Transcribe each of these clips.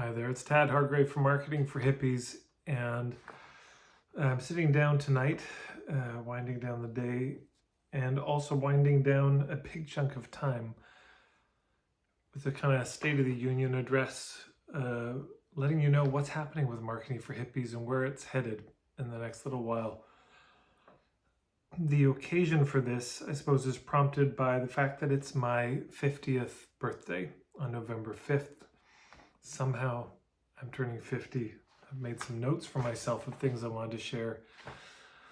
Hi there, it's Tad Hargrave from Marketing for Hippies, and I'm sitting down tonight, winding down the day, and also winding down a big chunk of time with a kind of State of the Union address, letting you know what's happening with Marketing for Hippies and where it's headed in the next little while. The occasion for this, I suppose, is prompted by the fact that it's my 50th birthday on November 5th. Somehow I'm turning 50. I've made some notes for myself of things I wanted to share.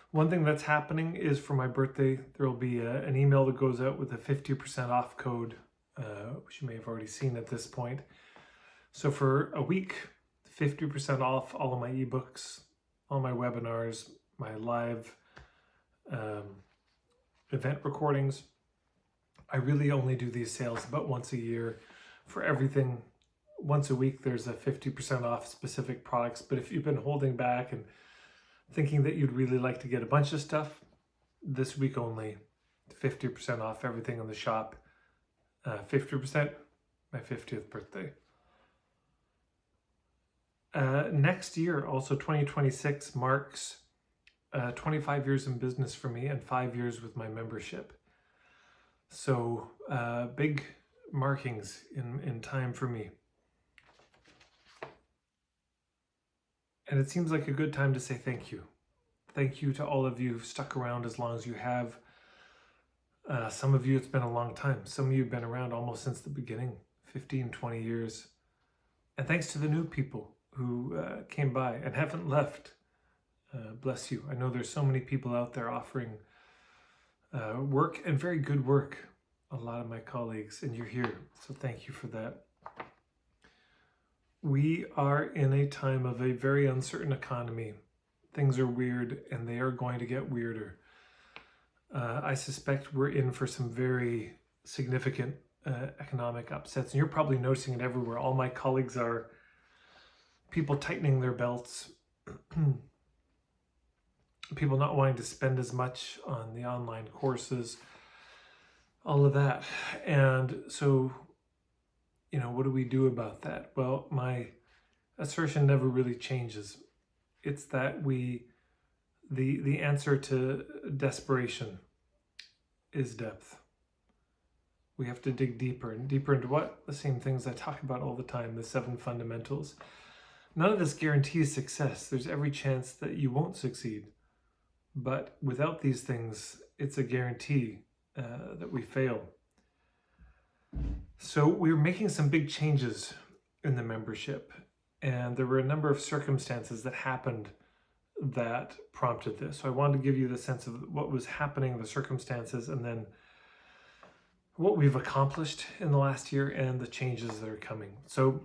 One thing that's happening is for my birthday, there will be an email that goes out with a 50% off code, which you may have already seen at this point. So for a week, 50% off all of my ebooks, all my webinars, my live event recordings. I really only do these sales about once a year for everything. Once a week, there's a 50% off specific products. But if you've been holding back and thinking that you'd really like to get a bunch of stuff, this week only, 50% off everything in the shop. 50%, my 50th birthday. Next year, also 2026, marks 25 years in business for me and 5 years with my membership. So big markings in time for me. And it seems like a good time to say thank you. Thank you to all of you who've stuck around as long as you have. Some of you, it's been a long time. Some of you have been around almost since the beginning, 15, 20 years. And thanks to the new people who came by and haven't left. Bless you. I know there's so many people out there offering work and very good work. A lot of my colleagues, and you're here. So thank you for that. We are in a time of a very uncertain economy. Things are weird, and they are going to get weirder. I suspect we're in for some very significant economic upsets, and you're probably noticing it everywhere. All my colleagues are people tightening their belts, people not wanting to spend as much on the online courses, all of that. And so, what do we do about that? Well, my assertion never really changes. It's that the answer to desperation is depth. We have to dig deeper and deeper into what? The same things I talk about all the time, the 7 fundamentals. None of this guarantees success. There's every chance that you won't succeed. But without these things, it's a guarantee that we fail. So we were making some big changes in the membership, and there were a number of circumstances that happened that prompted this. So I wanted to give you the sense of what was happening, the circumstances, and then what we've accomplished in the last year and the changes that are coming. So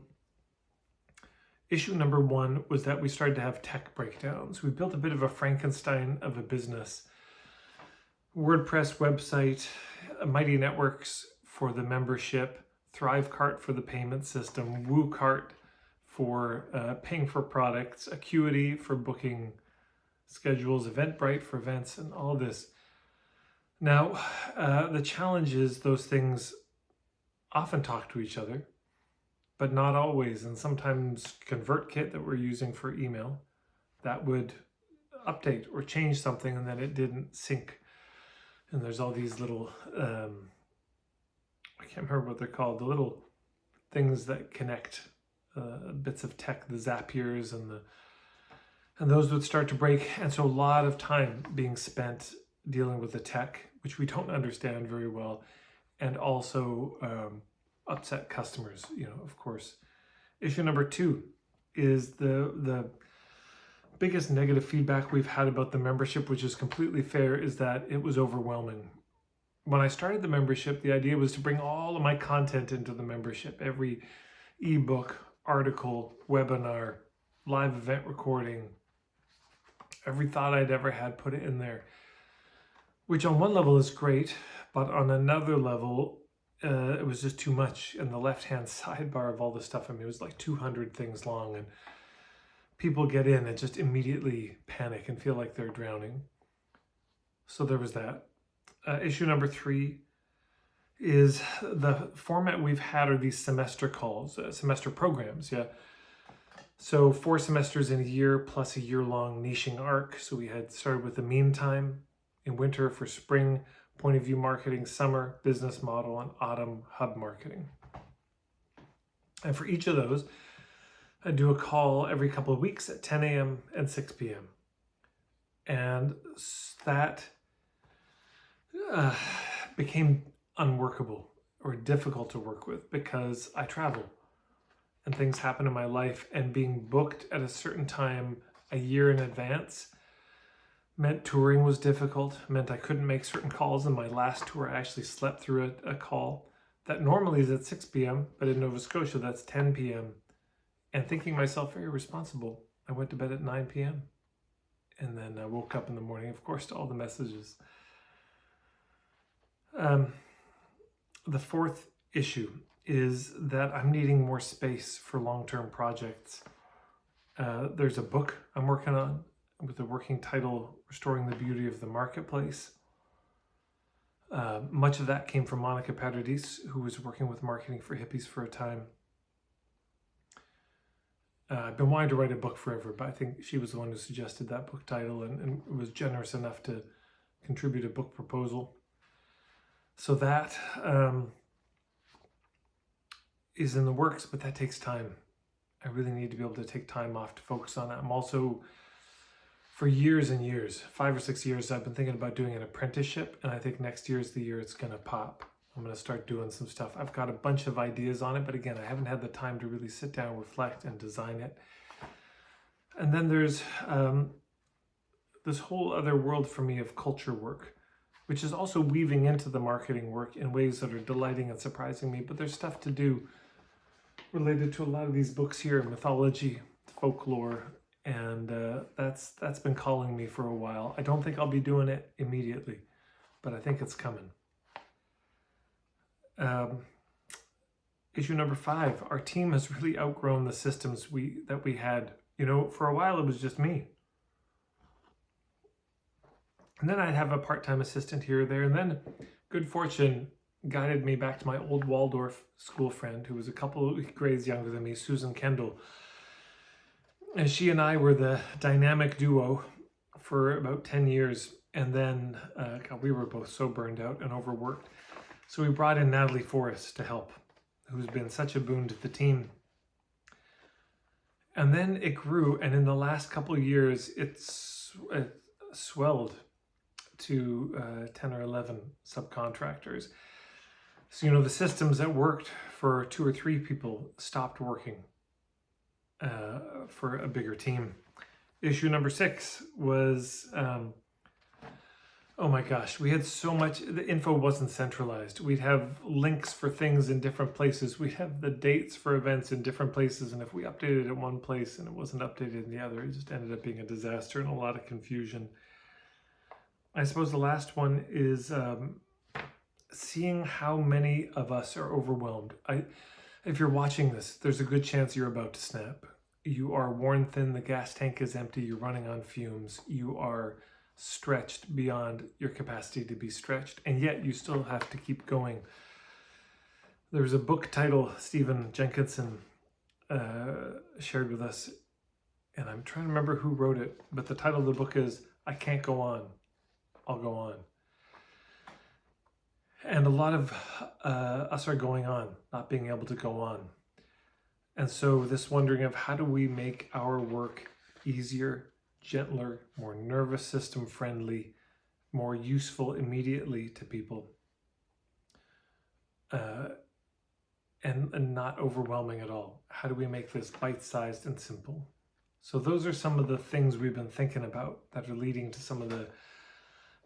issue number 1 was that we started to have tech breakdowns. We built a bit of a Frankenstein of a business. WordPress website, Mighty Networks for the membership, Thrivecart for the payment system, WooCart for paying for products, Acuity for booking schedules, Eventbrite for events, and all this. Now, the challenge is those things often talk to each other, but not always. And sometimes ConvertKit that we're using for email, that would update or change something and then it didn't sync. And there's all these little, I can't remember what they're called, the little things that connect bits of tech, the Zapiers and those would start to break. And so a lot of time being spent dealing with the tech, which we don't understand very well, and also upset customers, of course. Issue number 2 is the biggest negative feedback we've had about the membership, which is completely fair, is that it was overwhelming. When I started the membership, the idea was to bring all of my content into the membership, every ebook, article, webinar, live event recording, every thought I'd ever had, put it in there, which on one level is great, but on another level, it was just too much. And the left-hand sidebar of all this stuff, it was like 200 things long, and people get in and just immediately panic and feel like they're drowning. So there was that. Issue number 3 is the format we've had are these semester calls, semester programs, So 4 semesters in a year plus a year-long niching arc. So we had started with the meantime in winter for spring, point of view marketing, summer, business model, and autumn hub marketing. And for each of those, I do a call every couple of weeks at 10 a.m. and 6 p.m. And that became unworkable or difficult to work with because I travel and things happen in my life, and being booked at a certain time a year in advance meant touring was difficult, meant I couldn't make certain calls. In my last tour, I actually slept through a call that normally is at 6 p.m., but in Nova Scotia, that's 10 p.m. And thinking myself very responsible, I went to bed at 9 p.m. And then I woke up in the morning, of course, to all the messages. The fourth issue is that I'm needing more space for long-term projects. There's a book I'm working on with the working title, Restoring the Beauty of the Marketplace. Much of that came from Monica Paradis, who was working with Marketing for Hippies for a time. I've been wanting to write a book forever, but I think she was the one who suggested that book title and was generous enough to contribute a book proposal. So that is in the works, but that takes time. I really need to be able to take time off to focus on that. I'm also, for years and years, 5 or 6 years, I've been thinking about doing an apprenticeship, and I think next year is the year it's going to pop. I'm going to start doing some stuff. I've got a bunch of ideas on it, but again, I haven't had the time to really sit down, reflect, and design it. And then there's this whole other world for me of culture work, which is also weaving into the marketing work in ways that are delighting and surprising me. But there's stuff to do related to a lot of these books here, mythology, folklore, and that's been calling me for a while. I don't think I'll be doing it immediately, but I think it's coming. Issue number 5, our team has really outgrown the systems that we had. You know, for a while it was just me. And then I'd have a part-time assistant here or there. And then good fortune guided me back to my old Waldorf school friend, who was a couple of grades younger than me, Susan Kendall. And she and I were the dynamic duo for about 10 years. And then God, we were both so burned out and overworked. So we brought in Natalie Forrest to help, who's been such a boon to the team. And then it grew. And in the last couple of years, it swelled to 10 or 11 subcontractors. So, you know, the systems that worked for 2 or 3 people stopped working for a bigger team. Issue number 6 was, oh my gosh, we had so much, the info wasn't centralized. We'd have links for things in different places. We'd have the dates for events in different places. And if we updated it in one place and it wasn't updated in the other, it just ended up being a disaster and a lot of confusion. I suppose the last one is seeing how many of us are overwhelmed. If you're watching this, there's a good chance you're about to snap. You are worn thin, the gas tank is empty, you're running on fumes, you are stretched beyond your capacity to be stretched, and yet you still have to keep going. There's a book title Stephen Jenkinson shared with us, and I'm trying to remember who wrote it, but the title of the book is I Can't Go On, I'll Go On. And a lot of us are going on, not being able to go on. And so this wondering of how do we make our work easier, gentler, more nervous system friendly, more useful immediately to people, and not overwhelming at all. How do we make this bite-sized and simple? So those are some of the things we've been thinking about that are leading to some of the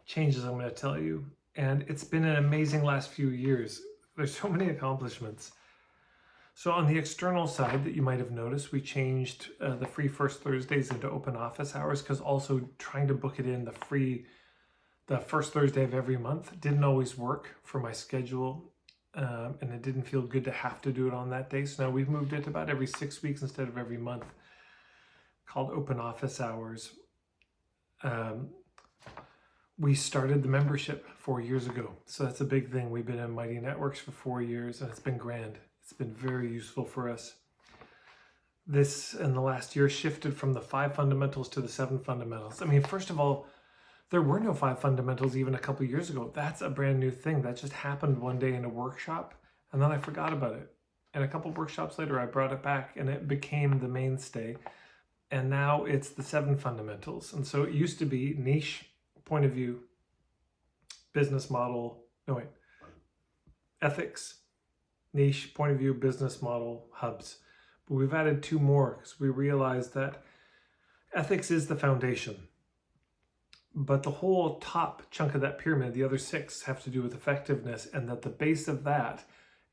changes I'm going to tell you. And it's been an amazing last few years. There's so many accomplishments. So on the external side that you might have noticed, we changed the free first Thursdays into open office hours, because also trying to book it in the first Thursday of every month didn't always work for my schedule. And it didn't feel good to have to do it on that day. So now we've moved it to about every 6 weeks instead of every month, called open office hours. We started the membership 4 years ago. So that's a big thing. We've been in Mighty Networks for 4 years and it's been grand. It's been very useful for us. this in the last year shifted from the 5 fundamentals to the 7 fundamentals. I mean, first of all, there were no 5 fundamentals even a couple years ago. That's a brand new thing. That just happened one day in a workshop, and then I forgot about it. And a couple workshops later, I brought it back, and it became the mainstay. And now it's the 7 fundamentals. And so it used to be niche, point of view, business model, ethics, niche, point of view, business model, hubs. But we've added 2 more because we realized that ethics is the foundation. But the whole top chunk of that pyramid, the other 6, have to do with effectiveness, and that the base of that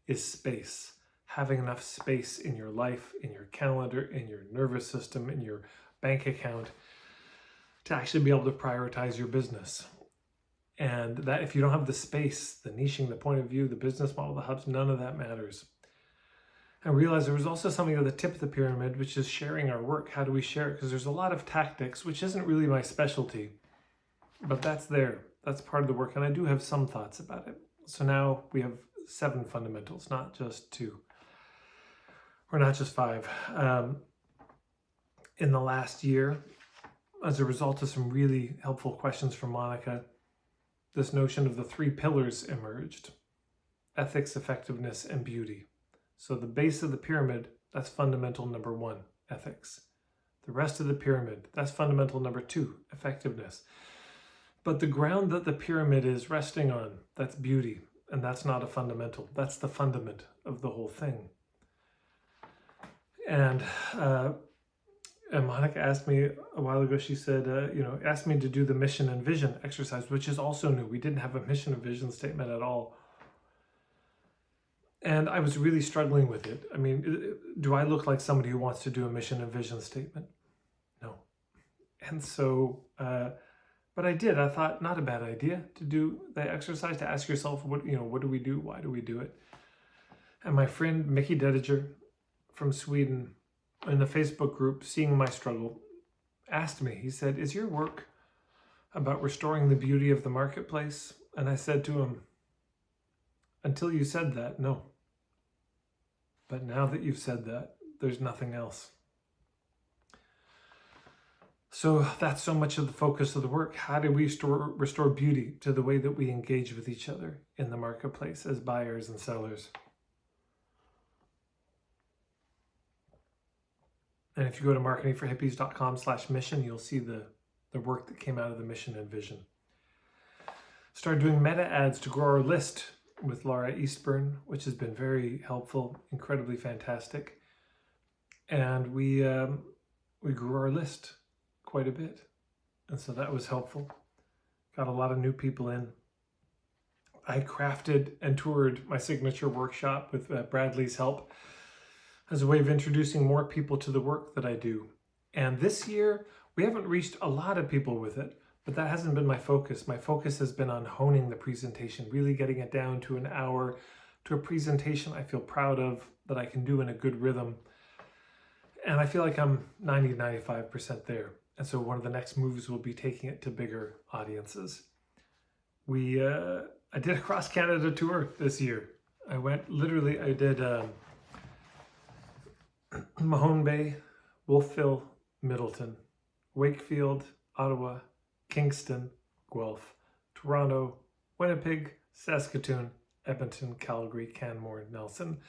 is space. Having enough space in your life, in your calendar, in your nervous system, in your bank account to actually be able to prioritize your business. And that if you don't have the space, the niching, the point of view, the business model, the hubs, none of that matters. I realized there was also something at the tip of the pyramid, which is sharing our work. How do we share it? Because there's a lot of tactics, which isn't really my specialty, but that's there. That's part of the work. And I do have some thoughts about it. So now we have 7 fundamentals, not just 2. Or not just 5. In the last year, as a result of some really helpful questions from Monica, this notion of the 3 pillars emerged: ethics, effectiveness, and beauty. So the base of the pyramid, that's fundamental number 1, ethics. The rest of the pyramid, that's fundamental number 2, effectiveness. But the ground that the pyramid is resting on, that's beauty, and that's not a fundamental. That's the fundament of the whole thing. And Monica asked me a while ago, she said, asked me to do the mission and vision exercise, which is also new. We didn't have a mission and vision statement at all. And I was really struggling with it. I mean, do I look like somebody who wants to do a mission and vision statement? No. And so, but I did. I thought, not a bad idea to do the exercise, to ask yourself, what do we do? Why do we do it? And my friend, Mickey Dediger from Sweden, in the Facebook group, seeing my struggle, asked me, he said, is your work about restoring the beauty of the marketplace? And I said to him, until you said that, no. But now that you've said that, there's nothing else. So that's so much of the focus of the work. How do we restore beauty to the way that we engage with each other in the marketplace as buyers and sellers? And if you go to marketingforhippies.com/mission, you'll see the work that came out of the mission and vision. Started doing meta ads to grow our list with Laura Eastburn, which has been very helpful, incredibly fantastic. And we grew our list quite a bit. And so that was helpful. Got a lot of new people in. I crafted and toured my signature workshop with Bradley's help as a way of introducing more people to the work that I do. And this year, we haven't reached a lot of people with it, but that hasn't been my focus. My focus has been on honing the presentation, really getting it down to an hour, to a presentation I feel proud of, that I can do in a good rhythm. And I feel like I'm 90-95% there. And so one of the next moves will be taking it to bigger audiences. I did a cross-Canada tour this year. I did Mahone Bay, Wolfville, Middleton, Wakefield, Ottawa, Kingston, Guelph, Toronto, Winnipeg, Saskatoon, Edmonton, Calgary, Canmore, Nelson.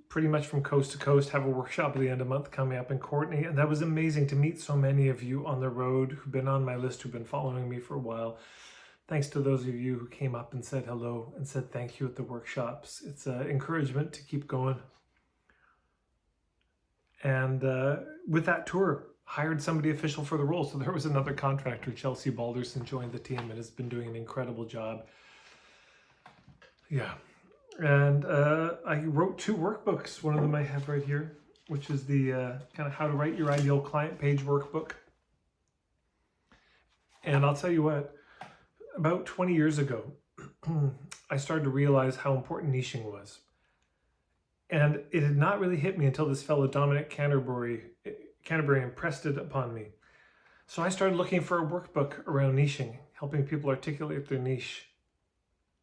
Pretty much from coast to coast. Have a workshop at the end of the month coming up in Courtenay. And that was amazing to meet so many of you on the road who've been on my list, who've been following me for a while. Thanks to those of you who came up and said hello and said thank you at the workshops. It's an encouragement to keep going. And with that tour, hired somebody official for the role. So there was another contractor, Chelsea Balderson, joined the team and has been doing an incredible job. Yeah. And I wrote 2 workbooks. One of them I have right here, which is the kind of how to write your ideal client page workbook. And I'll tell you what, about 20 years ago, I started to realize how important niching was. And it had not really hit me until this fellow, Dominic Canterbury impressed it upon me. So I started looking for a workbook around niching, helping people articulate their niche.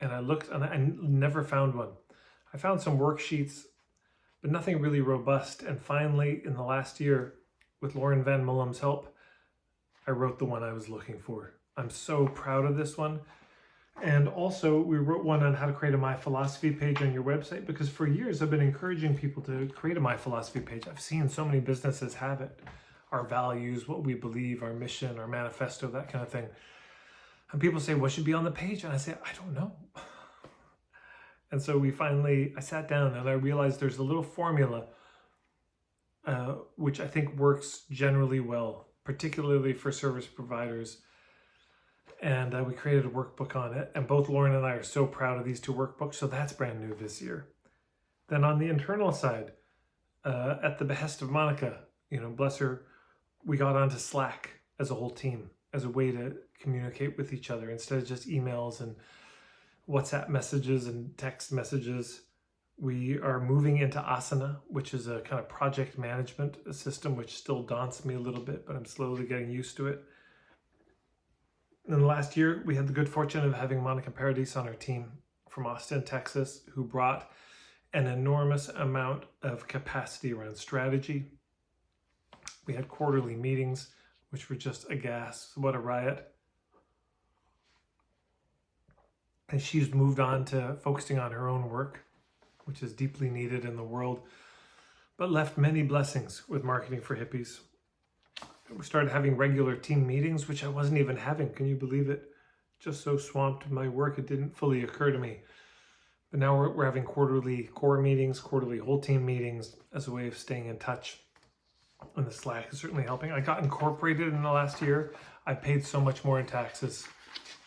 And I looked and I never found one. I found some worksheets, but nothing really robust. And finally, in the last year, with Lauren Van Mullem's help, I wrote the one I was looking for. I'm so proud of this one. And also, we wrote one on how to create a My Philosophy page on your website, because for years I've been encouraging people to create a My Philosophy page. I've seen so many businesses have it. Our values, what we believe, our mission, our manifesto, that kind of thing. And people say, what should be on the page? And I say, I don't know. And so I sat down and I realized there's a little formula which I think works generally well, particularly for service providers. And we created a workbook on it. And both Lauren and I are so proud of these two workbooks. So that's brand new this year. Then on the internal side, at the behest of Monica, bless her, we got onto Slack as a whole team, as a way to communicate with each other instead of just emails and WhatsApp messages and text messages. We are moving into Asana, which is a kind of project management system, which still daunts me a little bit, but I'm slowly getting used to it. In the last year, we had the good fortune of having Monica Paradis on our team from Austin, Texas, who brought an enormous amount of capacity around strategy. We had quarterly meetings, which were just a gas. What a riot. And she's moved on to focusing on her own work, which is deeply needed in the world, but left many blessings with Marketing for Hippies. We started having regular team meetings, which I wasn't even having. Can you believe it? Just so swamped in my work, it didn't fully occur to me. But now we're having quarterly core meetings, quarterly whole team meetings as a way of staying in touch. And the Slack is certainly helping. I got incorporated in the last year. I paid so much more in taxes.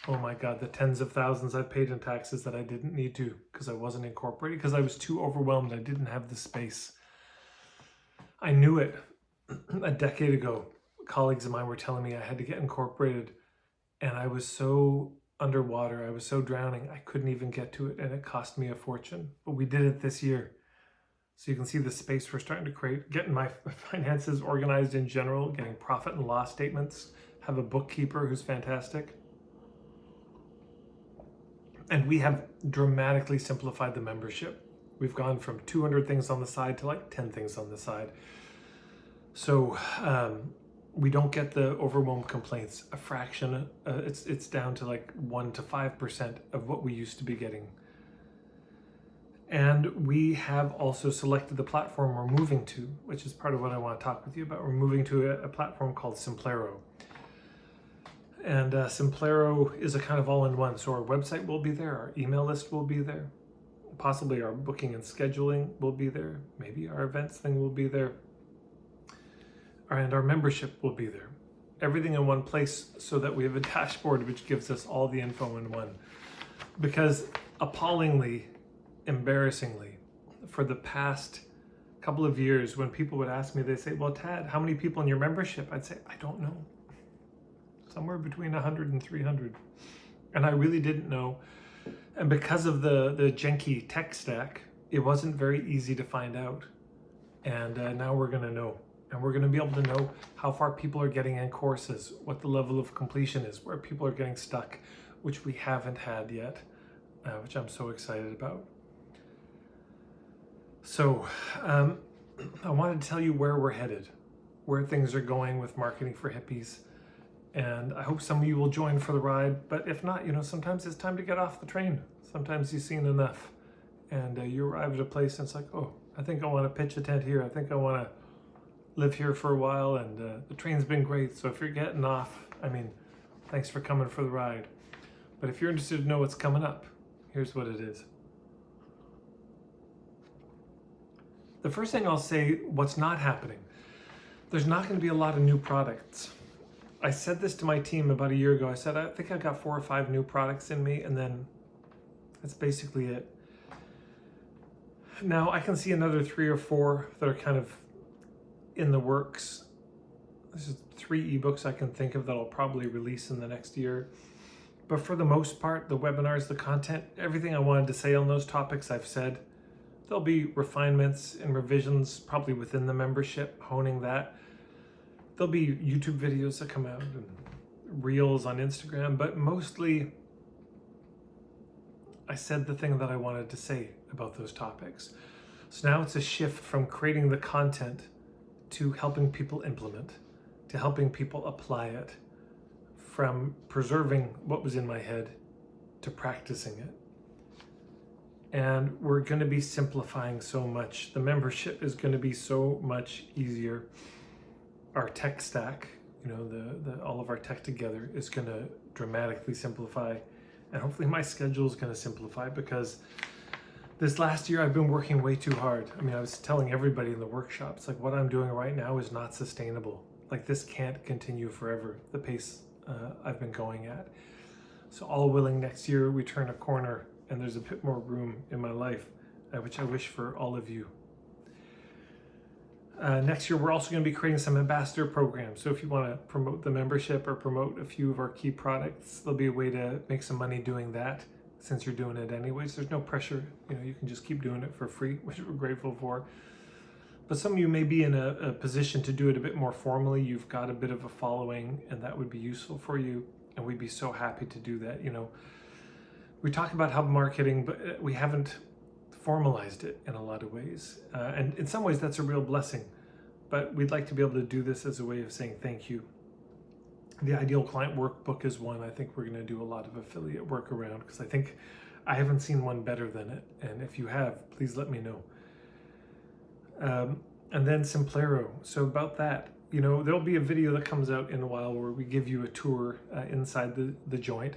Oh my God, the tens of thousands I paid in taxes that I didn't need to because I wasn't incorporated, because I was too overwhelmed. I didn't have the space. I knew it a decade ago. Colleagues of mine were telling me I had to get incorporated, and I was so underwater. I was so drowning. I couldn't even get to it, and it cost me a fortune. But we did it this year. So you can see the space we're starting to create, getting my finances organized in general, getting profit and loss statements, have a bookkeeper who's fantastic. And we have dramatically simplified the membership. We've gone from 200 things on the side to like 10 things on the side. So we don't get the overwhelmed complaints. A fraction, it's down to like 1 to 5% of what we used to be getting. And we have also selected the platform we're moving to, which is part of what I want to talk with you about. We're moving to a platform called Simplero. And Simplero is a kind of all-in-one. So our website will be there, our email list will be there, possibly our booking and scheduling will be there, maybe our events thing will be there, and our membership will be there. Everything in one place so that we have a dashboard which gives us all the info in one. Because appallingly, embarrassingly, for the past couple of years, when people would ask me, they say, well, Tad, how many people in your membership? I'd say, I don't know. Somewhere between 100 and 300. And I really didn't know. And because of the janky tech stack, it wasn't very easy to find out. And now we're going to know. And we're going to be able to know how far people are getting in courses, what the level of completion is, where people are getting stuck, which we haven't had yet, which I'm so excited about. So I wanted to tell you where we're headed, where things are going with Marketing for Hippies. And I hope some of you will join for the ride. But if not, sometimes it's time to get off the train. Sometimes you've seen enough. And you arrive at a place and it's like, oh, I think I want to pitch a tent here. I think I want to live here for a while. And the train's been great. So if you're getting off, thanks for coming for the ride. But if you're interested to know what's coming up, here's what it is. The first thing I'll say, what's not happening. There's not going to be a lot of new products. I said this to my team about a year ago. I said, I think I've got 4 or 5 new products in me, and then that's basically it. Now, I can see another 3 or 4 that are kind of in the works. This is 3 ebooks I can think of that I'll probably release in the next year. But for the most part, the webinars, the content, everything I wanted to say on those topics, I've said. There'll be refinements and revisions probably within the membership, honing that. There'll be YouTube videos that come out and reels on Instagram, but mostly I said the thing that I wanted to say about those topics. So now it's a shift from creating the content to helping people implement, to helping people apply it, from preserving what was in my head to practicing it. And we're going to be simplifying so much. The membership is going to be so much easier. Our tech stack, all of our tech together is going to dramatically simplify. And hopefully my schedule is going to simplify, because this last year I've been working way too hard. I mean, I was telling everybody in the workshops, like, what I'm doing right now is not sustainable. Like, this can't continue forever, the pace I've been going at. So all willing, next year we turn a corner and there's a bit more room in my life, which I wish for all of you. Next year, we're also going to be creating some ambassador programs. So if you want to promote the membership or promote a few of our key products, there'll be a way to make some money doing that, since you're doing it anyways. There's no pressure. You can just keep doing it for free, which we're grateful for. But some of you may be in a position to do it a bit more formally. You've got a bit of a following, and that would be useful for you. And we'd be so happy to do that. We talk about hub marketing, but we haven't formalized it in a lot of ways. And in some ways, that's a real blessing. But we'd like to be able to do this as a way of saying thank you. The Ideal Client Workbook is one I think we're going to do a lot of affiliate work around, because I think I haven't seen one better than it. And if you have, please let me know. And then Simplero. So about that, there'll be a video that comes out in a while where we give you a tour inside the joint.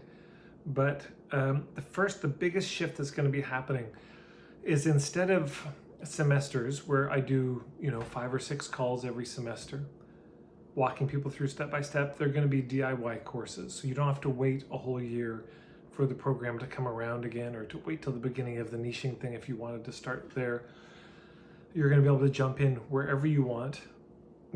But the biggest shift that's going to be happening is, instead of semesters where I do, 5 or 6 calls every semester, walking people through step by step, they're going to be DIY courses. So you don't have to wait a whole year for the program to come around again, or to wait till the beginning of the niching thing if you wanted to start there. You're going to be able to jump in wherever you want,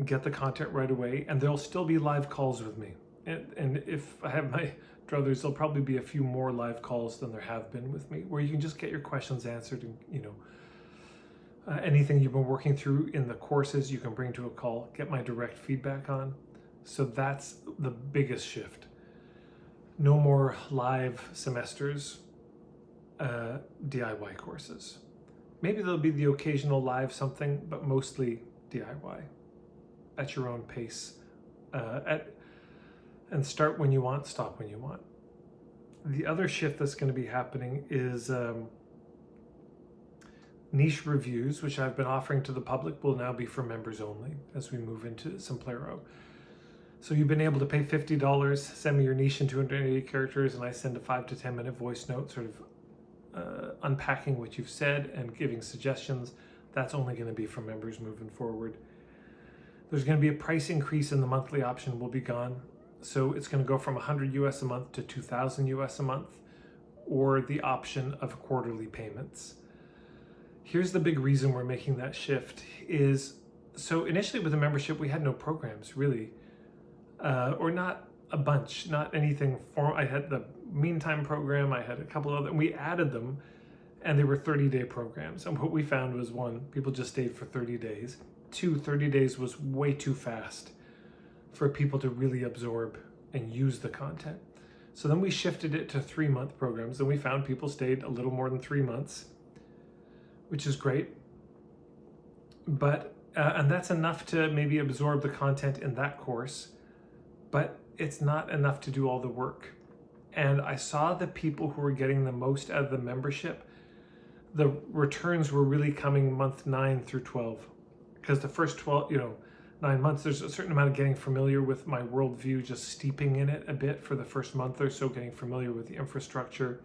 get the content right away, and there'll still be live calls with me. And if I have my druthers, there'll probably be a few more live calls than there have been with me, where you can just get your questions answered, and anything you've been working through in the courses you can bring to a call, get my direct feedback on. So that's the biggest shift. No more live semesters, DIY courses. Maybe there'll be the occasional live something, but mostly DIY at your own pace. And start when you want, stop when you want. The other shift that's going to be happening is niche reviews, which I've been offering to the public, will now be for members only as we move into Simplero. So you've been able to pay $50, send me your niche in 280 characters, and I send a 5 to 10 minute voice note sort of unpacking what you've said and giving suggestions. That's only going to be for members moving forward. There's going to be a price increase, and the monthly option will be gone. So it's going to go from $100 US a month to $2,000 US a month, or the option of quarterly payments. Here's the big reason we're making that shift is, so initially with the membership, we had no programs really, or not a bunch, not anything I had the Meantime program, I had a couple other, and we added them, and they were 30-day programs. And what we found was, 1, people just stayed for 30 days. 2, 30 days was way too fast for people to really absorb and use the content. So then we shifted it to 3-month programs, and we found people stayed a little more than 3 months, which is great. But, and that's enough to maybe absorb the content in that course, but it's not enough to do all the work. And I saw the people who were getting the most out of the membership, the returns were really coming month 9 through 12. Because the first 9 months, there's a certain amount of getting familiar with my worldview, just steeping in it a bit for the first month or so, getting familiar with the infrastructure.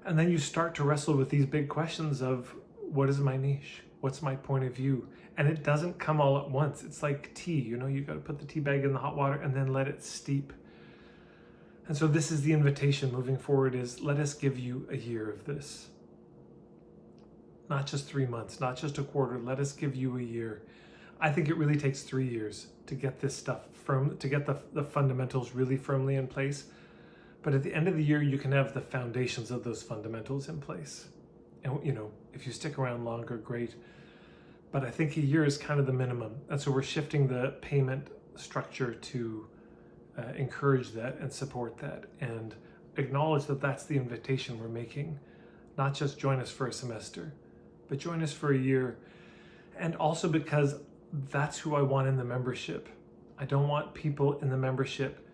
And then you start to wrestle with these big questions of, what is my niche? What's my point of view? And it doesn't come all at once. It's like tea, you got to put the tea bag in the hot water and then let it steep. And so this is the invitation moving forward, is let us give you a year of this. Not just 3 months, not just a quarter, let us give you a year. I think it really takes 3 years to get this stuff firm, to get the fundamentals really firmly in place. But at the end of the year, you can have the foundations of those fundamentals in place. And, if you stick around longer, great. But I think a year is kind of the minimum. And so we're shifting the payment structure to encourage that and support that, and acknowledge that that's the invitation we're making. Not just join us for a semester, but join us for a year. And also because that's who I want in the membership. I don't want people in the membership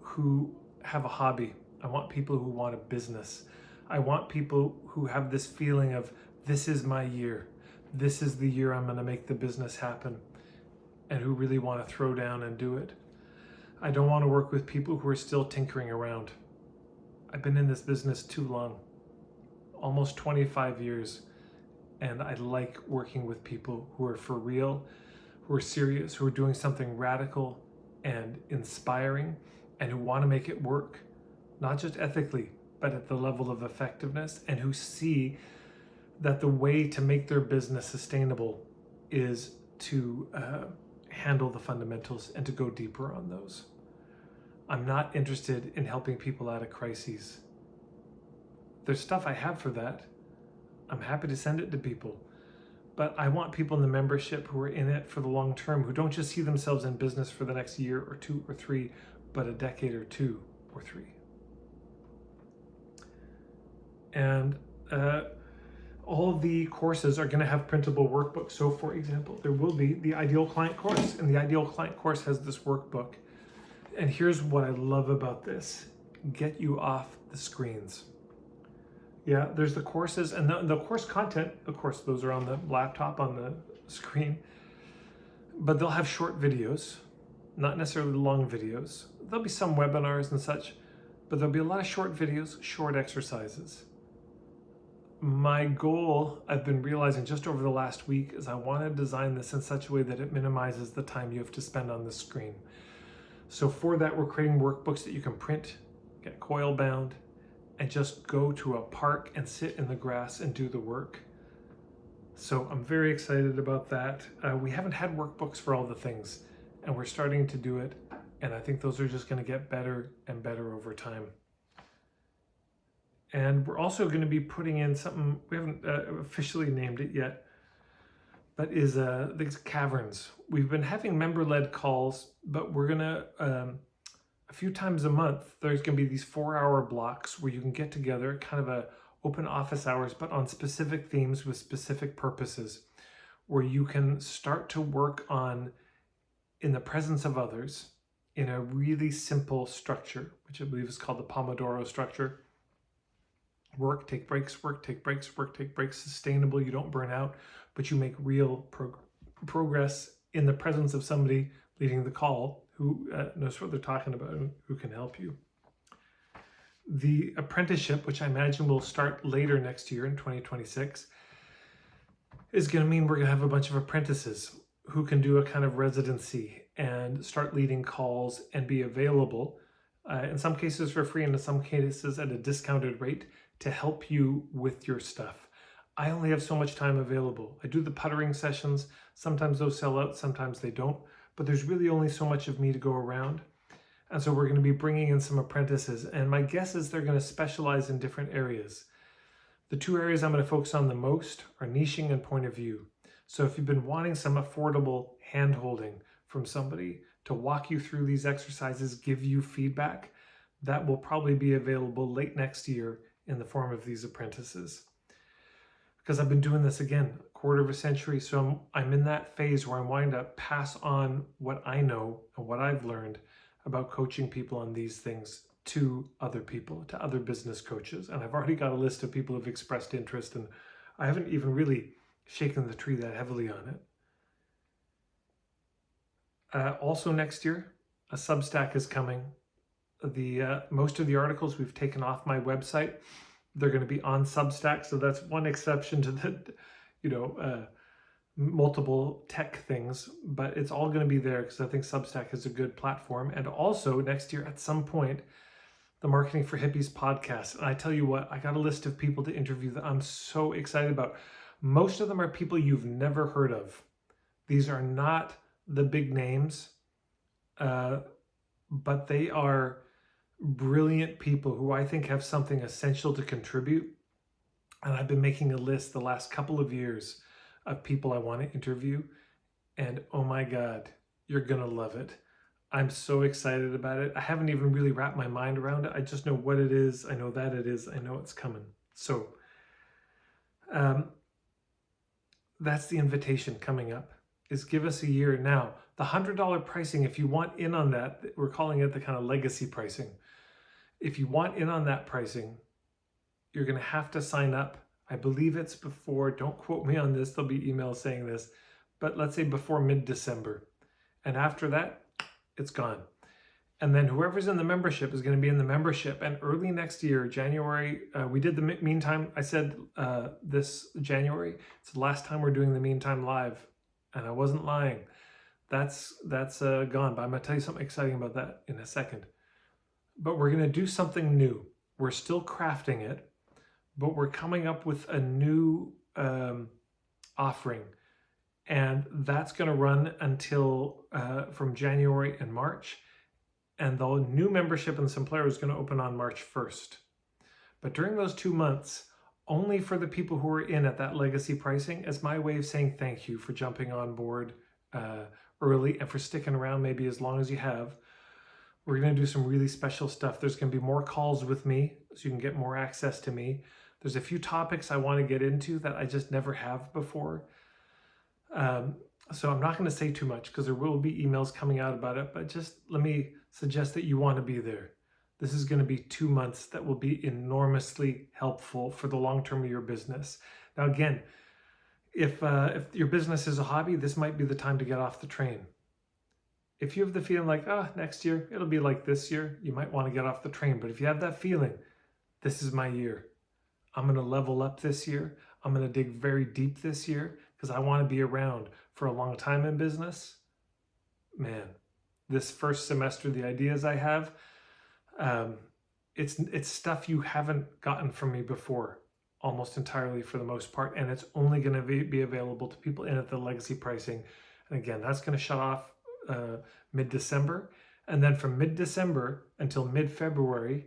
who have a hobby. I want people who want a business. I want people who have this feeling of, this is my year. This is the year I'm going to make the business happen, and who really want to throw down and do it. I don't want to work with people who are still tinkering around. I've been in this business too long, almost 25 years, and I like working with people who are for real, who are serious, who are doing something radical and inspiring, and who want to make it work, not just ethically, but at the level of effectiveness, and who see that the way to make their business sustainable is to handle the fundamentals and to go deeper on those. I'm not interested in helping people out of crises. There's stuff I have for that. I'm happy to send it to people. But I want people in the membership who are in it for the long term, who don't just see themselves in business for the next year or 2 or 3, but a decade or 2 or 3. And all of the courses are going to have printable workbooks. So for example, there will be the Ideal Client course, and the Ideal Client course has this workbook. And here's what I love about this: get you off the screens. Yeah, there's the courses and the course content. Of course, those are on the laptop on the screen, but they'll have short videos, not necessarily long videos. There'll be some webinars and such, but there'll be a lot of short videos, short exercises. My goal, I've been realizing just over the last week, is I want to design this in such a way that it minimizes the time you have to spend on the screen. So for that, we're creating workbooks that you can print, get coil bound, and just go to a park and sit in the grass and do the work. So I'm very excited about that. We haven't had workbooks for all the things, and we're starting to do it. And I think those are just going to get better and better over time. And we're also going to be putting in something, we haven't officially named it yet, but is these caverns. We've been having member-led calls, but we're going to, a few times a month, there's going to be these 4-hour blocks where you can get together, kind of a open office hours, but on specific themes with specific purposes, where you can start to work on, in the presence of others, in a really simple structure, which I believe is called the Pomodoro structure. Work, take breaks, work, take breaks, work, take breaks, sustainable, you don't burn out, but you make real progress in the presence of somebody leading the call who knows what they're talking about and who can help you. The apprenticeship, which I imagine will start later next year in 2026, is going to mean we're going to have a bunch of apprentices who can do a kind of residency and start leading calls and be available, in some cases for free and in some cases at a discounted rate, to help you with your stuff. I only have so much time available. I do the puttering sessions. Sometimes those sell out, sometimes they don't, but there's really only so much of me to go around. And so we're going to be bringing in some apprentices, and my guess is they're going to specialize in different areas. The 2 areas I'm going to focus on the most are niching and point of view. So if you've been wanting some affordable hand-holding from somebody to walk you through these exercises, give you feedback, that will probably be available late next year in the form of these apprentices. Because I've been doing this again, a quarter of a century, so I'm in that phase where I'm wanting to pass on what I know and what I've learned about coaching people on these things to other people, to other business coaches. And I've already got a list of people who've expressed interest, and I haven't even really shaken the tree that heavily on it. Also next year, a Substack is coming. Most of the articles we've taken off my website. They're going to be on Substack, so that's one exception to the, multiple tech things, but it's all going to be there because I think Substack is a good platform. And also next year at some point, the Marketing for Hippies podcast. And I tell you what, I got a list of people to interview that I'm so excited about. Most of them are people you've never heard of. These are not the big names, but they are brilliant people who I think have something essential to contribute. And I've been making a list the last couple of years of people I want to interview. And oh my God, you're going to love it. I'm so excited about it. I haven't even really wrapped my mind around it. I just know what it is. I know that it is. I know it's coming. So that's the invitation coming up, is give us a year. Now, the $100 pricing, if you want in on that, we're calling it the kind of legacy pricing. If you want in on that pricing, you're going to have to sign up. I believe it's before, don't quote me on this, there'll be emails saying this, but let's say before mid-December. And after that, it's gone. And then whoever's in the membership is going to be in the membership. And early next year, January, we did the Meantime. I said this January, it's the last time we're doing the Meantime live. And I wasn't lying. That's gone. But I'm going to tell you something exciting about that in a second. But we're going to do something new. We're still crafting it, but we're coming up with a new offering. And that's going to run until from January and March. And the new membership in Simplera is going to open on March 1st. But during those 2 months, only for the people who are in at that legacy pricing, as my way of saying thank you for jumping on board early and for sticking around maybe as long as you have, we're going to do some really special stuff. There's going to be more calls with me, so you can get more access to me. There's a few topics I want to get into that I just never have before. So I'm not going to say too much because there will be emails coming out about it, but just let me suggest that you want to be there. This is going to be 2 months that will be enormously helpful for the long term of your business. Now, again, if your business is a hobby, this might be the time to get off the train. If you have the feeling like, next year, it'll be like this year, you might want to get off the train. But if you have that feeling, this is my year. I'm going to level up this year. I'm going to dig very deep this year because I want to be around for a long time in business. Man, this first semester, the ideas I have, it's stuff you haven't gotten from me before, almost entirely for the most part, and it's only going to be available to people in at the legacy pricing. And again, that's going to shut off mid-December, and then from mid-December until mid-February,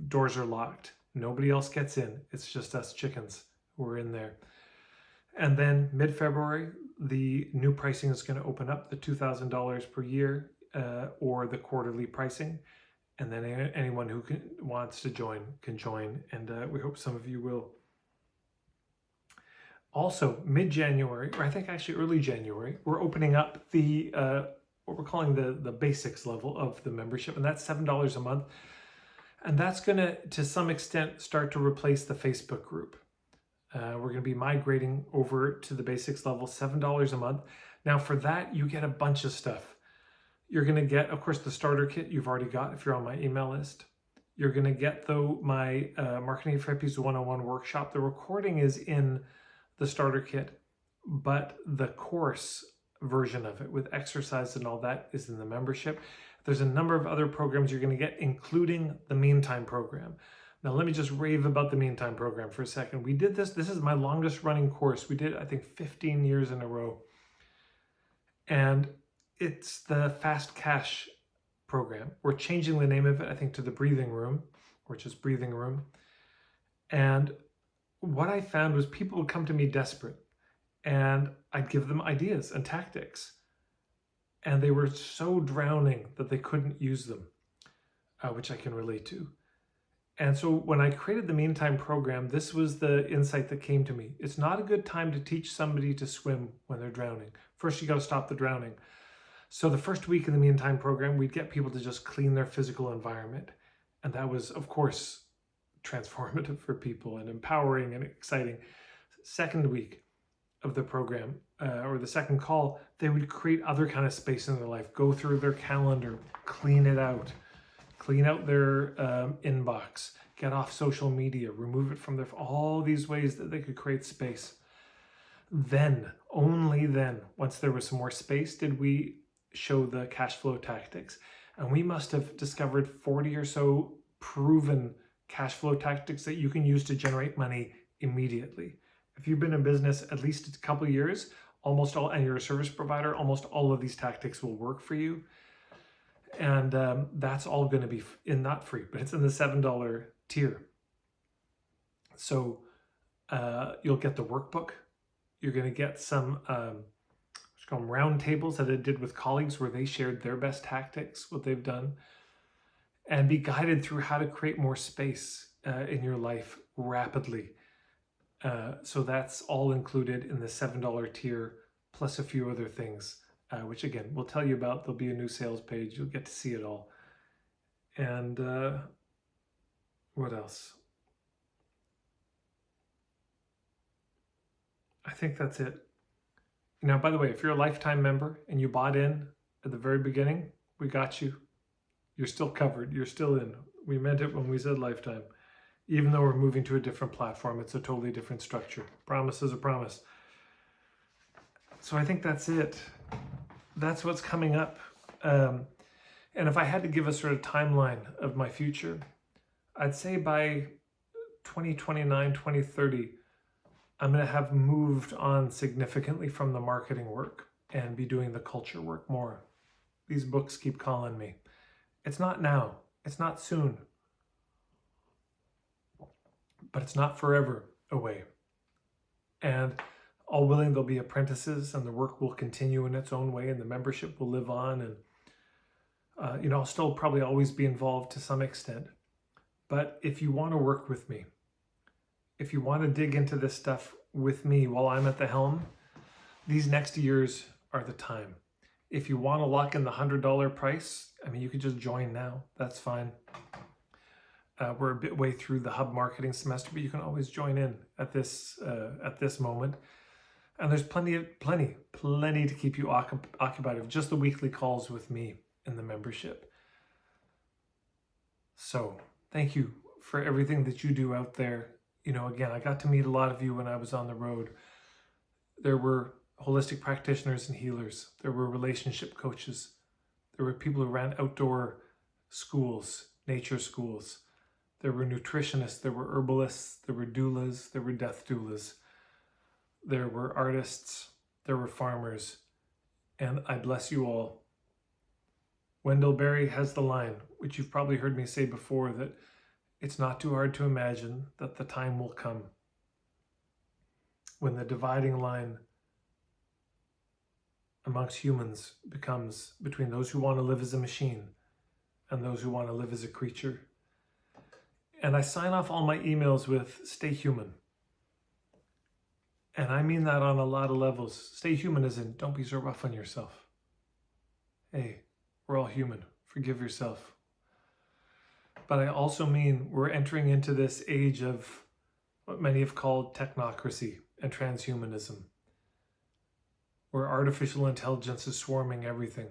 doors are locked. Nobody else gets in. It's just us chickens who are in there. And then mid-February, the new pricing is going to open up, the $2,000 per year or the quarterly pricing. And then anyone who wants to join can join. And we hope some of you will. Also, mid-January, or I think actually early January, we're opening up the what we're calling the basics level of the membership. And that's $7 a month. And that's going to some extent, start to replace the Facebook group. We're going to be migrating over to the basics level, $7 a month. Now for that, you get a bunch of stuff. You're going to get, of course, the starter kit you've already got if you're on my email list. You're going to get, though, my Marketing for Hippies 101 workshop. The recording is in the starter kit, but the course version of it with exercise and all that is in the membership. There's a number of other programs you're going to get, including the Meantime program. Now, let me just rave about the Meantime program for a second. We did this. This is my longest running course. We did, I think, 15 years in a row. And it's the Fast Cash program. We're changing the name of it, I think, to the Breathing Room, or just Breathing Room. And what I found was people would come to me desperate, and I'd give them ideas and tactics. And they were so drowning that they couldn't use them, which I can relate to. And so when I created the Meantime program, this was the insight that came to me. It's not a good time to teach somebody to swim when they're drowning. First, you got to stop the drowning. So the first week in the Meantime program, we'd get people to just clean their physical environment. And that was, of course, transformative for people and empowering and exciting. Second week of the program, or the second call, they would create other kind of space in their life, go through their calendar, clean it out. Clean out their inbox, get off social media, remove it from their, all these ways that they could create space. Then, only then, once there was some more space, did we show the cash flow tactics. And we must have discovered 40 or so proven cash flow tactics that you can use to generate money immediately. If you've been in business at least a couple of years, almost all, and you're a service provider, almost all of these tactics will work for you. And that's all going to be not free, but it's in the $7 tier. So you'll get the workbook. You're going to get some what's called round tables that I did with colleagues where they shared their best tactics, what they've done, and be guided through how to create more space in your life rapidly. So that's all included in the $7 tier, plus a few other things, which again, we'll tell you about. There'll be a new sales page. You'll get to see it all. And what else? I think that's it. Now, by the way, if you're a lifetime member and you bought in at the very beginning, we got you. You're still covered. You're still in. We meant it when we said lifetime. Even though we're moving to a different platform, it's a totally different structure. Promise is a promise. So I think that's it. That's what's coming up. And if I had to give a sort of timeline of my future, I'd say by 2029, 2030, I'm going to have moved on significantly from the marketing work and be doing the culture work more. These books keep calling me. It's not now. It's not soon. But it's not forever away. And all willing, there'll be apprentices and the work will continue in its own way and the membership will live on. And, I'll still probably always be involved to some extent. But if you want to work with me, if you want to dig into this stuff with me while I'm at the helm, these next years are the time. If you want to lock in the $100 price, you could just join now. That's fine. We're a bit way through the hub marketing semester, but you can always join in at this moment. And there's plenty to keep you occupied of just the weekly calls with me in the membership. So thank you for everything that you do out there. Again, I got to meet a lot of you when I was on the road. There were holistic practitioners and healers. There were relationship coaches. There were people who ran outdoor schools, nature schools. There were nutritionists. There were herbalists. There were doulas. There were death doulas. There were artists. There were farmers. And I bless you all. Wendell Berry has the line, which you've probably heard me say before, that it's not too hard to imagine that the time will come when the dividing line amongst humans becomes between those who want to live as a machine and those who want to live as a creature. And I sign off all my emails with stay human. And I mean that on a lot of levels. Stay human as in don't be so rough on yourself. Hey, we're all human. Forgive yourself. But I also mean we're entering into this age of what many have called technocracy and transhumanism, where artificial intelligence is swarming everything.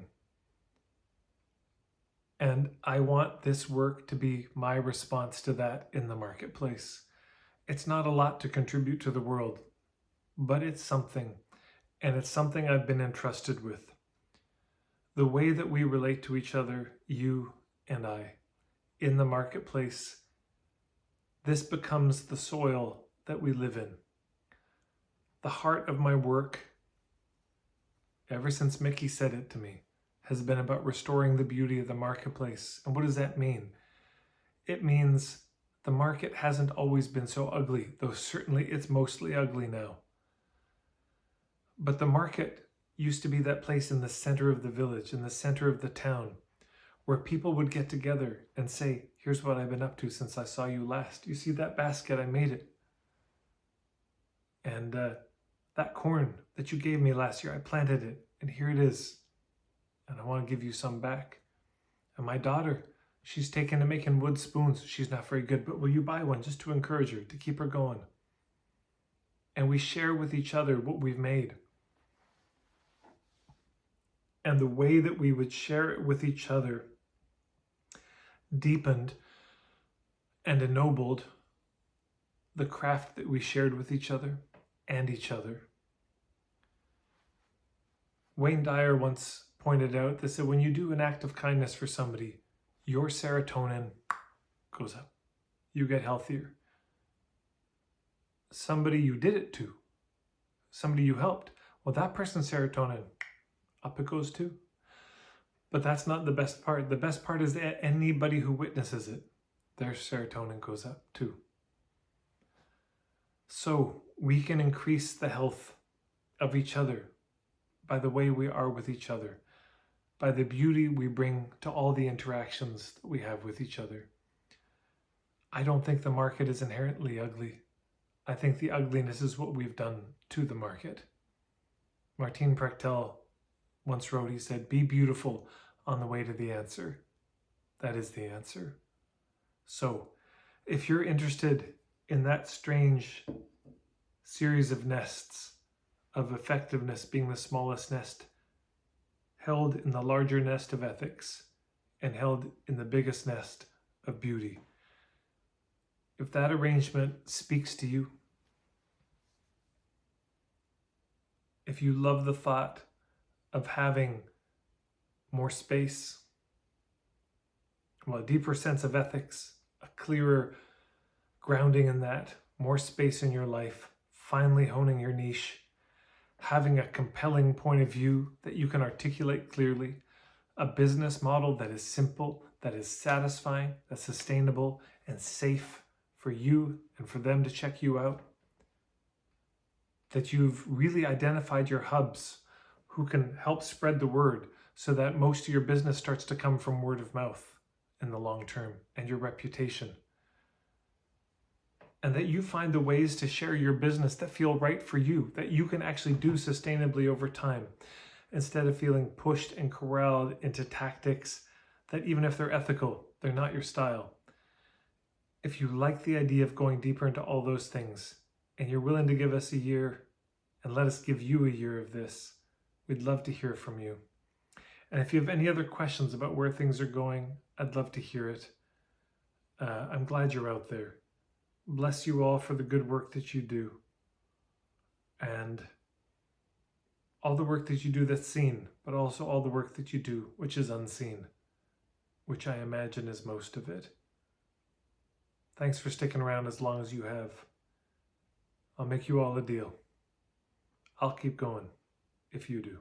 And I want this work to be my response to that in the marketplace. It's not a lot to contribute to the world, but it's something. And it's something I've been entrusted with. The way that we relate to each other, you and I, in the marketplace, this becomes the soil that we live in. The heart of my work, ever since Mickey said it to me, has been about restoring the beauty of the marketplace. And what does that mean? It means the market hasn't always been so ugly, though certainly it's mostly ugly now. But the market used to be that place in the center of the village, in the center of the town, where people would get together and say, here's what I've been up to since I saw you last. You see that basket? I made it. And that corn that you gave me last year, I planted it, and here it is. And I want to give you some back. And my daughter, she's taken to making wood spoons. She's not very good, but will you buy one just to encourage her, to keep her going? And we share with each other what we've made. And the way that we would share it with each other deepened and ennobled the craft that we shared with each other and each other. Wayne Dyer once pointed out, they said, when you do an act of kindness for somebody, your serotonin goes up. You get healthier. Somebody you did it to, somebody you helped, well, that person's serotonin, up it goes too. But that's not the best part. The best part is that anybody who witnesses it, their serotonin goes up too. So we can increase the health of each other by the way we are with each other, by the beauty we bring to all the interactions that we have with each other. I don't think the market is inherently ugly. I think the ugliness is what we've done to the market. Martin Prechtel once wrote, he said, "Be beautiful on the way to the answer." That is the answer. So if you're interested in that strange series of nests, of effectiveness being the smallest nest, held in the larger nest of ethics, and held in the biggest nest of beauty, if that arrangement speaks to you, if you love the thought of having more space, well, a deeper sense of ethics, a clearer grounding in that, more space in your life, finally honing your niche, having a compelling point of view that you can articulate clearly, a business model that is simple, that is satisfying, that's sustainable and safe for you and for them to check you out, that you've really identified your hubs who can help spread the word so that most of your business starts to come from word of mouth in the long term, and your reputation. And that you find the ways to share your business that feel right for you, that you can actually do sustainably over time, instead of feeling pushed and corralled into tactics that, even if they're ethical, they're not your style. If you like the idea of going deeper into all those things, and you're willing to give us a year and let us give you a year of this, we'd love to hear from you. And if you have any other questions about where things are going, I'd love to hear it. I'm glad you're out there. Bless you all for the good work that you do. And all the work that you do that's seen, but also all the work that you do which is unseen, which I imagine is most of it. Thanks for sticking around as long as you have. I'll make you all a deal. I'll keep going if you do.